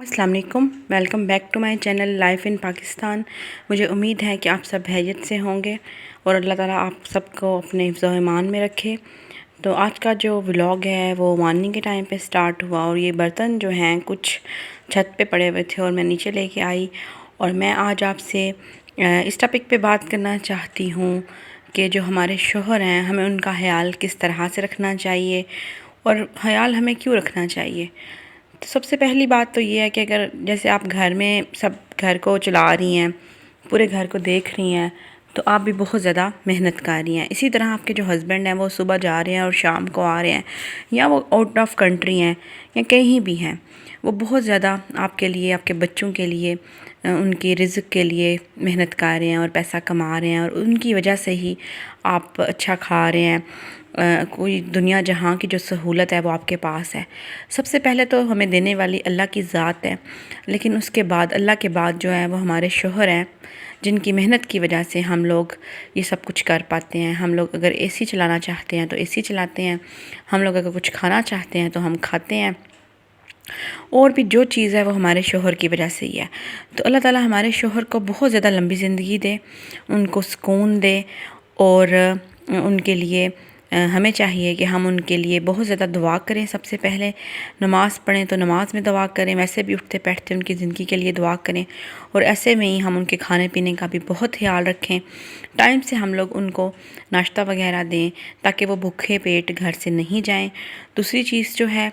السلام علیکم، welcome back to my channel life in Pakistan. مجھے امید ہے کہ آپ سب خیریت سے ہوں گے اور اللہ تعالیٰ آپ سب کو اپنے حفظ و ایمان میں رکھے۔ تو آج کا جو ولاگ ہے وہ مارننگ کے ٹائم پہ سٹارٹ ہوا اور یہ برتن جو ہیں کچھ چھت پہ پڑے ہوئے تھے اور میں نیچے لے کے آئی، اور میں آج آپ سے اس ٹاپک پہ بات کرنا چاہتی ہوں کہ جو ہمارے شوہر ہیں ہمیں ان کا خیال کس طرح سے رکھنا چاہیے اور خیال ہمیں کیوں رکھنا چاہیے۔ تو سب سے پہلی بات تو یہ ہے کہ اگر جیسے آپ گھر میں سب گھر کو چلا رہی ہیں، پورے گھر کو دیکھ رہی ہیں، تو آپ بھی بہت زیادہ محنت کر رہی ہیں۔ اسی طرح آپ کے جو ہسبینڈ ہیں وہ صبح جا رہے ہیں اور شام کو آ رہے ہیں، یا وہ آؤٹ آف کنٹری ہیں یا کہیں بھی ہیں، وہ بہت زیادہ آپ کے لیے، آپ کے بچوں کے لیے، ان کی رزق کے لیے محنت کر رہے ہیں اور پیسہ کما رہے ہیں، اور ان کی وجہ سے ہی آپ اچھا کھا رہے ہیں۔ کوئی دنیا جہاں کی جو سہولت ہے وہ آپ کے پاس ہے۔ سب سے پہلے تو ہمیں دینے والی اللہ کی ذات ہے، لیکن اس کے بعد اللہ کے بعد جو ہے وہ ہمارے شوہر ہیں، جن کی محنت کی وجہ سے ہم لوگ یہ سب کچھ کر پاتے ہیں۔ ہم لوگ اگر اے سی چلانا چاہتے ہیں تو اے سی چلاتے ہیں، ہم لوگ اگر کچھ کھانا چاہتے ہیں تو ہم کھاتے ہیں، اور بھی جو چیز ہے وہ ہمارے شوہر کی وجہ سے ہی ہے۔ تو اللہ تعالیٰ ہمارے شوہر کو بہت زیادہ لمبی زندگی دے، ان کو سکون دے، اور ان کے لیے ہمیں چاہیے کہ ہم ان کے لیے بہت زیادہ دعا کریں۔ سب سے پہلے نماز پڑھیں تو نماز میں دعا کریں، ویسے بھی اٹھتے بیٹھتے ان کی زندگی کے لیے دعا کریں، اور ایسے میں ہی ہم ان کے کھانے پینے کا بھی بہت خیال رکھیں۔ ٹائم سے ہم لوگ ان کو ناشتہ وغیرہ دیں تاکہ وہ بھوکے پیٹ گھر سے نہیں جائیں۔ دوسری چیز جو ہے،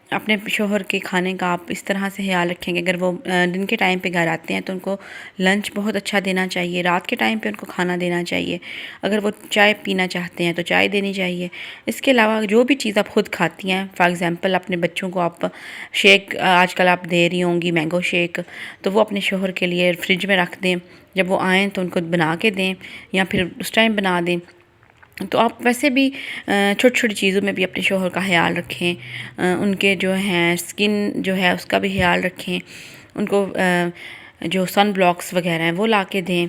اپنے شوہر کے کھانے کا آپ اس طرح سے خیال رکھیں کہ اگر وہ دن کے ٹائم پہ گھر آتے ہیں تو ان کو لنچ بہت اچھا دینا چاہیے، رات کے ٹائم پہ ان کو کھانا دینا چاہیے، اگر وہ چائے پینا چاہتے ہیں تو چائے دینی چاہیے۔ اس کے علاوہ جو بھی چیز آپ خود کھاتی ہیں، فار ایگزامپل اپنے بچوں کو آپ شیک آج کل آپ دے رہی ہوں گی، مینگو شیک، تو وہ اپنے شوہر کے لیے فریج میں رکھ دیں، جب وہ آئیں تو ان کو بنا کے دیں، یا پھر اس ٹائم بنا دیں۔ تو آپ ویسے بھی چھوٹی چھوٹی چیزوں میں بھی اپنے شوہر کا خیال رکھیں، ان کے جو ہیں سکن جو ہے اس کا بھی خیال رکھیں، ان کو جو سن بلاکس وغیرہ ہیں وہ لا کے دیں۔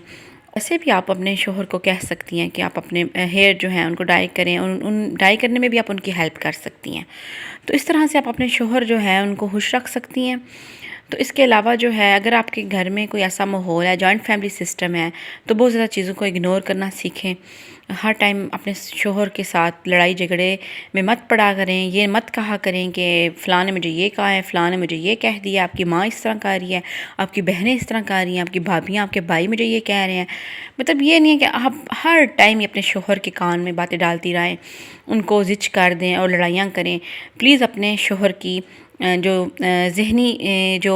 ایسے بھی آپ اپنے شوہر کو کہہ سکتی ہیں کہ آپ اپنے ہیئر جو ہیں ان کو ڈائی کریں، اور ان ڈائی کرنے میں بھی آپ ان کی ہیلپ کر سکتی ہیں۔ تو اس طرح سے آپ اپنے شوہر جو ہے ان کو خوش رکھ سکتی ہیں۔ تو اس کے علاوہ جو ہے، اگر آپ کے گھر میں کوئی ایسا ماحول ہے، جوائنٹ فیملی سسٹم ہے، تو بہت زیادہ چیزوں کو اگنور کرنا سیکھیں۔ ہر ٹائم اپنے شوہر کے ساتھ لڑائی جھگڑے میں مت پڑا کریں، یہ مت کہا کریں کہ فلاں نے مجھے یہ کہا ہے، فلاں نے مجھے یہ کہہ دیا، آپ کی ماں اس طرح کہہ رہی ہے، آپ کی بہنیں اس طرح کہہ رہی ہیں، آپ کی بھابیاں، آپ کے بھائی مجھے یہ کہہ رہے ہیں۔ مطلب یہ نہیں ہے کہ آپ ہر ٹائم اپنے شوہر کے کان میں باتیں ڈالتی رہیں، ان کو زچ کر دیں اور لڑائیاں کریں۔ پلیز اپنے شوہر کی جو ذہنی جو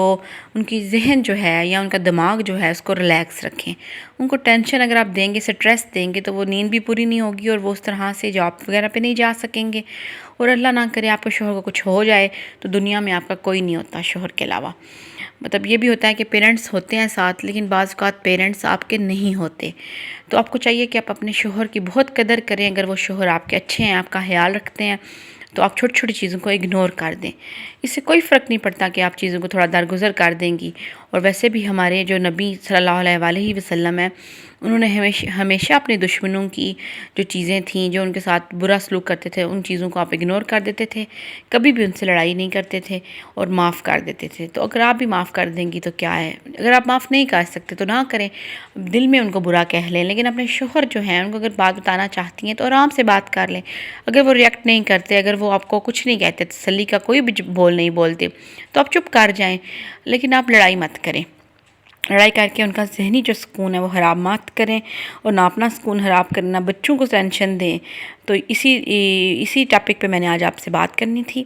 ان کی ذہن جو ہے یا ان کا دماغ جو ہے اس کو ریلیکس رکھیں۔ ان کو ٹینشن اگر آپ دیں گے، سٹریس دیں گے، تو وہ نیند بھی پوری نہیں ہوگی اور وہ اس طرح سے جاب وغیرہ پہ نہیں جا سکیں گے، اور اللہ نہ کرے آپ کے شوہر کو کچھ ہو جائے تو دنیا میں آپ کا کوئی نہیں ہوتا شوہر کے علاوہ۔ مطلب یہ بھی ہوتا ہے کہ پیرنٹس ہوتے ہیں ساتھ، لیکن بعض اوقات پیرنٹس آپ کے نہیں ہوتے۔ تو آپ کو چاہیے کہ آپ اپنے شوہر کی بہت قدر کریں۔ اگر وہ شوہر آپ کے اچھے ہیں، آپ کا خیال رکھتے ہیں، تو آپ چھوٹی چھوٹی چیزوں کو اگنور کر دیں۔ اس سے کوئی فرق نہیں پڑتا کہ آپ چیزوں کو تھوڑا درگزر کر دیں گی۔ اور ویسے بھی ہمارے جو نبی صلی اللہ علیہ وآلہ وسلم ہیں، انہوں نے ہمیشہ اپنے دشمنوں کی جو چیزیں تھیں، جو ان کے ساتھ برا سلوک کرتے تھے، ان چیزوں کو آپ اگنور کر دیتے تھے، کبھی بھی ان سے لڑائی نہیں کرتے تھے اور معاف کر دیتے تھے۔ تو اگر آپ بھی معاف کر دیں گی تو کیا ہے، اگر آپ معاف نہیں کر سکتے تو نہ کریں، دل میں ان کو برا کہہ لیں، لیکن اپنے شوہر جو ہیں ان کو اگر بات بتانا چاہتی ہیں تو آرام سے بات کر لیں۔ اگر وہ ریئیکٹ نہیں کرتے، اگر وہ آپ کو کچھ نہیں کہتے، تسلی کا کوئی بھی بول نہیں بولتے، تو آپ چپ کر جائیں، لیکن آپ لڑائی مت کریں۔ لڑائی کر کے ان کا ذہنی جو سکون ہے وہ خراب مت کریں، اور نہ اپنا سکون خراب کرنا، بچوں کو ٹینشن دیں۔ تو اسی ٹاپک پہ میں نے آج آپ سے بات کرنی تھی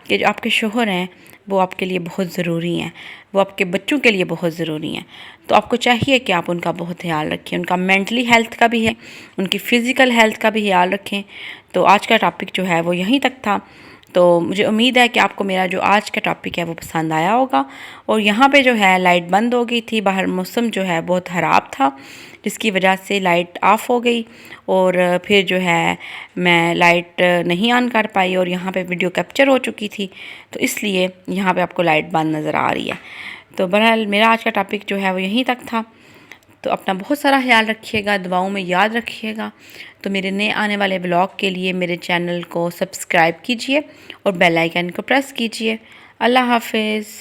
کہ جو آپ کے شوہر ہیں وہ آپ کے لیے بہت ضروری ہیں، وہ آپ کے بچوں کے لیے بہت ضروری ہیں۔ تو آپ کو چاہیے کہ آپ ان کا بہت خیال رکھیں، ان کا مینٹلی ہیلتھ کا بھی ہے، ان کی فزیکل ہیلتھ کا بھی خیال رکھیں۔ تو آج کا ٹاپک جو ہے وہ یہیں تک تھا۔ تو مجھے امید ہے کہ آپ کو میرا جو آج کا ٹاپک ہے وہ پسند آیا ہوگا۔ اور یہاں پہ جو ہے لائٹ بند ہو گئی تھی، باہر موسم جو ہے بہت خراب تھا، جس کی وجہ سے لائٹ آف ہو گئی، اور پھر جو ہے میں لائٹ نہیں آن کر پائی، اور یہاں پہ ویڈیو کیپچر ہو چکی تھی، تو اس لیے یہاں پہ آپ کو لائٹ بند نظر آ رہی ہے۔ تو بہرحال میرا آج کا ٹاپک جو ہے وہ یہیں تک تھا۔ تو اپنا بہت سارا خیال رکھیے گا، دعاؤں میں یاد رکھیے گا۔ تو میرے نئے آنے والے بلاگ کے لیے میرے چینل کو سبسکرائب کیجئے اور بیل آئیکن کو پریس کیجئے۔ اللہ حافظ۔